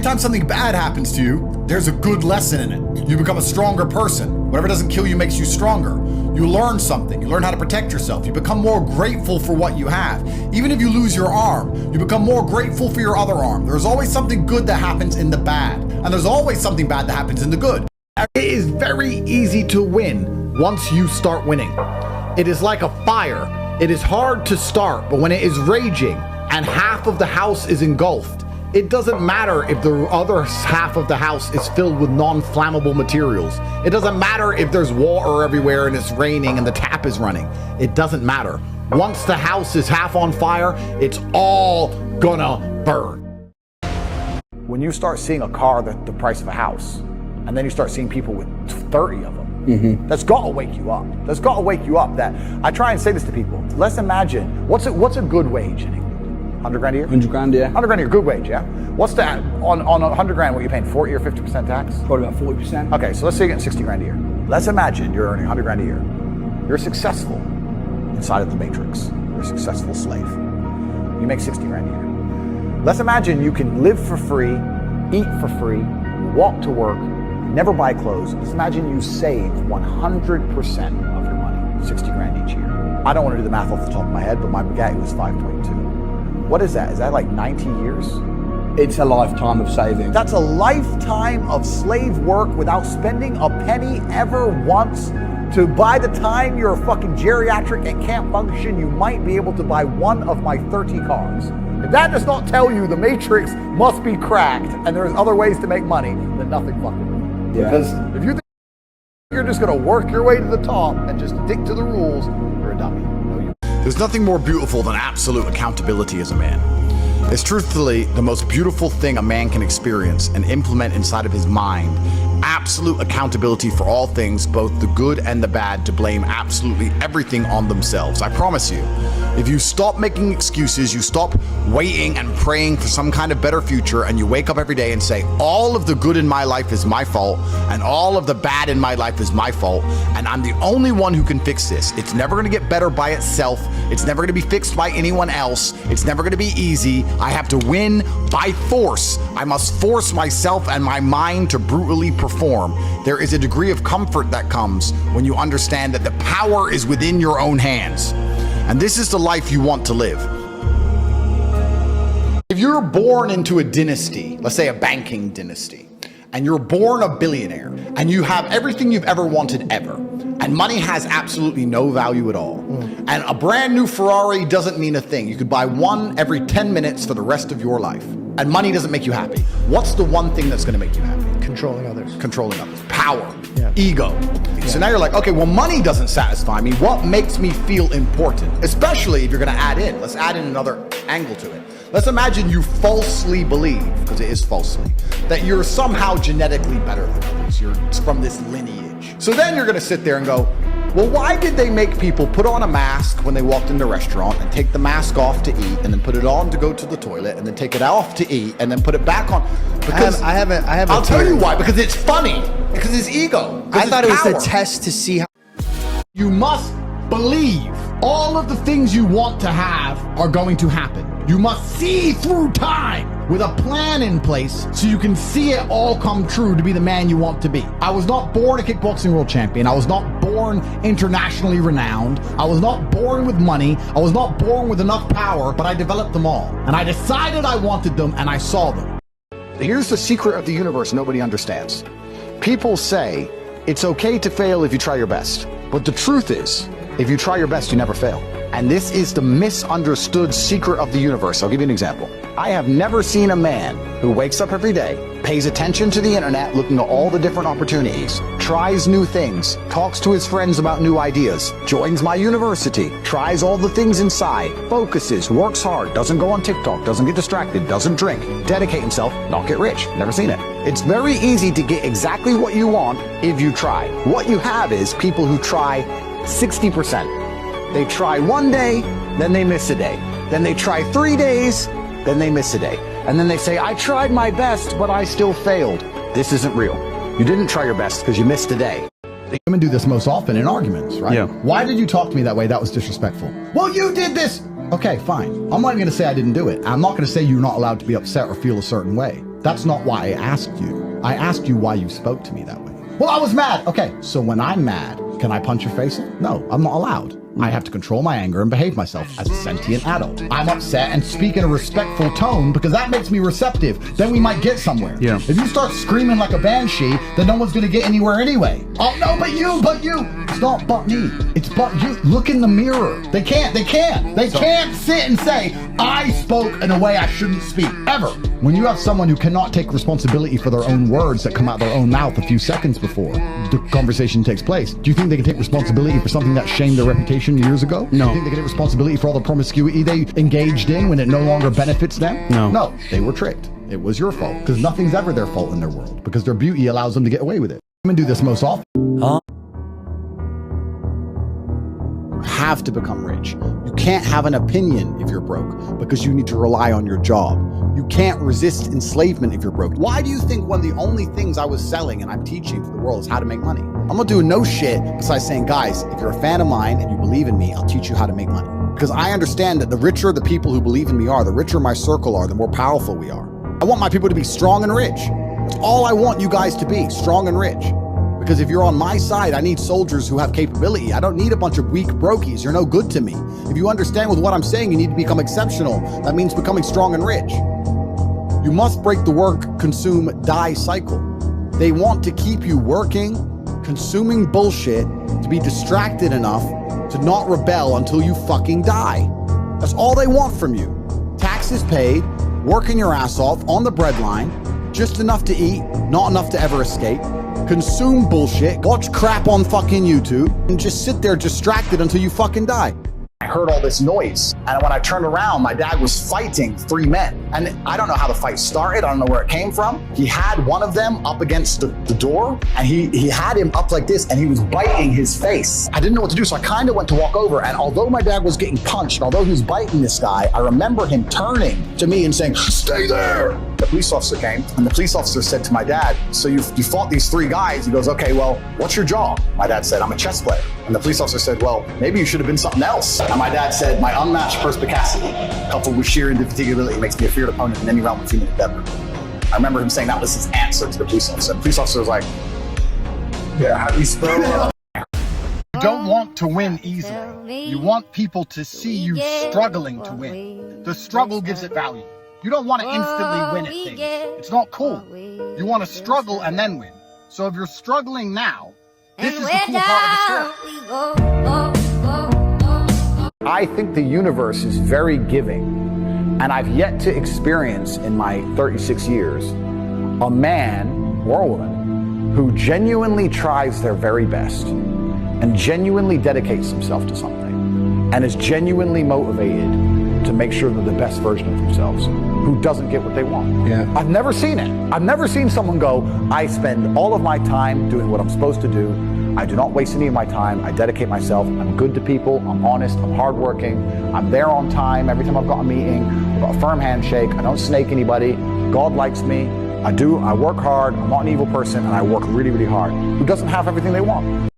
time something bad happens to you, there's a good lesson in it. You become a stronger person. Whatever doesn't kill you makes you stronger. You learn something. You learn how to protect yourself. You become more grateful for what you have. Even if you lose your arm, you become more grateful for your other arm. There's always something good that happens in the bad, and there's always something bad that happens in the good. It is very easy to win once you start winning. It is like a fire. It is hard to start, but when it is raging and half of the house is engulfed, it doesn't matter if the other half of the house is filled with non-flammable materials. It doesn't matter if there's water everywhere and it's raining and the tap is running. It doesn't matter. Once the house is half on fire, it's all gonna burn. When you start seeing a car that's the price of a house, and then you start seeing people with 30 of them, that's got to wake you up. That's got to wake you up. That I try and say this to people. Let's imagine, what's a good wage in England? 100 grand a year? 100 grand, yeah. 100 grand a year, good wage, yeah? What's that, on 100 grand, what are you paying, 40 or 50% tax? Probably about 40%. Okay, so let's say you're getting 60 grand a year. Let's imagine you're earning 100 grand a year. You're successful inside of the matrix. You're a successful slave. You make 60 grand a year. Let's imagine you can live for free, eat for free, walk to work, never buy clothes. Let's imagine you save 100% of your money, 60 grand each year. I don't want to do the math off the top of my head, but my Bugatti was 5.2. What is that? Is that like 90 years? It's a lifetime of saving. That's a lifetime of slave work without spending a penny ever once. To by the time you're a fucking geriatric and can't function, you might be able to buy one of my 30 cars. If that does not tell you the matrix must be cracked and there's other ways to make money, then nothing fucking will. Yeah. Because if you think you're just gonna work your way to the top and just stick to the rules, you're a dummy. There's nothing more beautiful than absolute accountability as a man. It's truthfully the most beautiful thing a man can experience and implement inside of his mind. Absolute accountability for all things, both the good and the bad, to blame absolutely everything on themselves. I promise you, if you stop making excuses, you stop waiting and praying for some kind of better future, and you wake up every day and say, all of the good in my life is my fault, and all of the bad in my life is my fault, and I'm the only one who can fix this. It's never gonna get better by itself. It's never gonna be fixed by anyone else. It's never gonna be easy. I have to win by force. I must force myself and my mind to brutally perform. There is a degree of comfort that comes when you understand that the power is within your own hands. And this is the life you want to live. If you're born into a dynasty, let's say a banking dynasty, and you're born a billionaire, and you have everything you've ever wanted ever, and money has absolutely no value at all, and a brand new Ferrari doesn't mean a thing. You could buy one every 10 minutes for the rest of your life, and money doesn't make you happy. What's the one thing that's gonna make you happy? Controlling others. Controlling others. Power. Yeah. Ego. Yeah. So now you're like, okay, well, money doesn't satisfy me. What makes me feel important? Especially if you're gonna add in, let's add in another angle to it. Let's imagine you falsely believe, because it is falsely, that you're somehow genetically better than others. You're from this lineage. So then you're gonna sit there and go, well, why did they make people put on a mask when they walked into a restaurant and take the mask off to eat and then put it on to go to the toilet and then take it off to eat and then put it back on? Because I have I'll tell you why, because it's funny, because it's ego. I thought it was the test to see how. You must believe all of the things you want to have are going to happen. You must see through time with a plan in place so you can see it all come true to be the man you want to be. I was not born a kickboxing world champion. I was not born internationally renowned. I was not born with money. I was not born with enough power, but I developed them all. And I decided I wanted them and I saw them. Here's the secret of the universe nobody understands. People say it's okay to fail if you try your best. But the truth is, if you try your best, you never fail. And this is the misunderstood secret of the universe. I'll give you an example. I have never seen a man who wakes up every day, pays attention to the internet, looking at all the different opportunities, tries new things, talks to his friends about new ideas, joins my university, tries all the things inside, focuses, works hard, doesn't go on TikTok, doesn't get distracted, doesn't drink, dedicate himself, not get rich. Never seen it. It's very easy to get exactly what you want if you try. What you have is people who try 60%. They try one day, then they miss a day. Then they try 3 days, then they miss a day. And then they say, I tried my best, but I still failed. This isn't real. You didn't try your best because you missed a day. Women do this most often in arguments, right? Yeah. Why did you talk to me that way? That was disrespectful. Well, you did this. Okay, fine. I'm not even going to say I didn't do it. I'm not going to say you're not allowed to be upset or feel a certain way. That's not why I asked you. I asked you why you spoke to me that way. Well, I was mad. Okay, so when I'm mad, can I punch your face in? No, I'm not allowed. I have to control my anger and behave myself as a sentient adult. I'm upset and speak in a respectful tone because that makes me receptive. Then we might get somewhere. Yeah. If you start screaming like a banshee, then no one's gonna get anywhere anyway. Oh no, but you. It's not but me. It's but you. Look in the mirror. They can't sit and say, I spoke in a way I shouldn't speak, ever. When you have someone who cannot take responsibility for their own words that come out their own mouth a few seconds before the conversation takes place, do you think they can take responsibility for something that shamed their reputation years ago? No. Do you think they can take responsibility for all the promiscuity they engaged in when it no longer benefits them? No. No, they were tricked. It was your fault, because nothing's ever their fault in their world, because their beauty allows them to get away with it. Women do this most often. You have to become rich. You can't have an opinion if you're broke, because you need to rely on your job. You can't resist enslavement if you're broke. Why do you think one of the only things I was selling and I'm teaching to the world is how to make money? I'm not doing no shit besides saying, guys, if you're a fan of mine and you believe in me, I'll teach you how to make money. Because I understand that the richer the people who believe in me are, the richer my circle are, the more powerful we are. I want my people to be strong and rich. That's all I want you guys to be, strong and rich. Because if you're on my side, I need soldiers who have capability. I don't need a bunch of weak brokies. You're no good to me. If you understand with what I'm saying, you need to become exceptional. That means becoming strong and rich. You must break the work, consume, die cycle. They want to keep you working, consuming bullshit, to be distracted enough to not rebel until you fucking die. That's all they want from you. Taxes paid, working your ass off on the breadline, just enough to eat, not enough to ever escape. Consume bullshit, watch crap on fucking YouTube, and just sit there distracted until you fucking die. I heard all this noise, and when I turned around, my dad was fighting 3 men. And I don't know how the fight started, I don't know where it came from. He had one of them up against the door, and he had him up like this, and he was biting his face. I didn't know what to do, so I kind of went to walk over, and although my dad was getting punched, and although he was biting this guy, I remember him turning to me and saying, "Stay there!" The police officer came, and the police officer said to my dad, "So you fought these 3 guys?" He goes, "Okay, well, what's your job?" My dad said, "I'm a chess player." And the police officer said, "Well, maybe you should have been something else." And my dad said, "My unmatched perspicacity, coupled with sheer indefatigability, makes me a feared opponent in any realm of human endeavor." I remember him saying that was his answer to the police officer. The police officer was like, "Yeah, how do you spell that?" You don't want to win easily. You want people to see you struggling to win. The struggle gives it value. You don't want to instantly win at things. It's not cool. You want to struggle and then win. So if you're struggling now, this is the cool part of the story. I think the universe is very giving, and I've yet to experience in my 36 years a man or a woman who genuinely tries their very best and genuinely dedicates himself to something and is genuinely motivated to make sure they're the best version of themselves, who doesn't get what they want. Yeah. I've never seen it. I've never seen someone go, I spend all of my time doing what I'm supposed to do. I do not waste any of my time. I dedicate myself. I'm good to people. I'm honest. I'm hardworking. I'm there on time. Every time I've got a meeting, I've got a firm handshake. I don't snake anybody. God likes me. I work hard. I'm not an evil person, and I work really, really hard. Who doesn't have everything they want?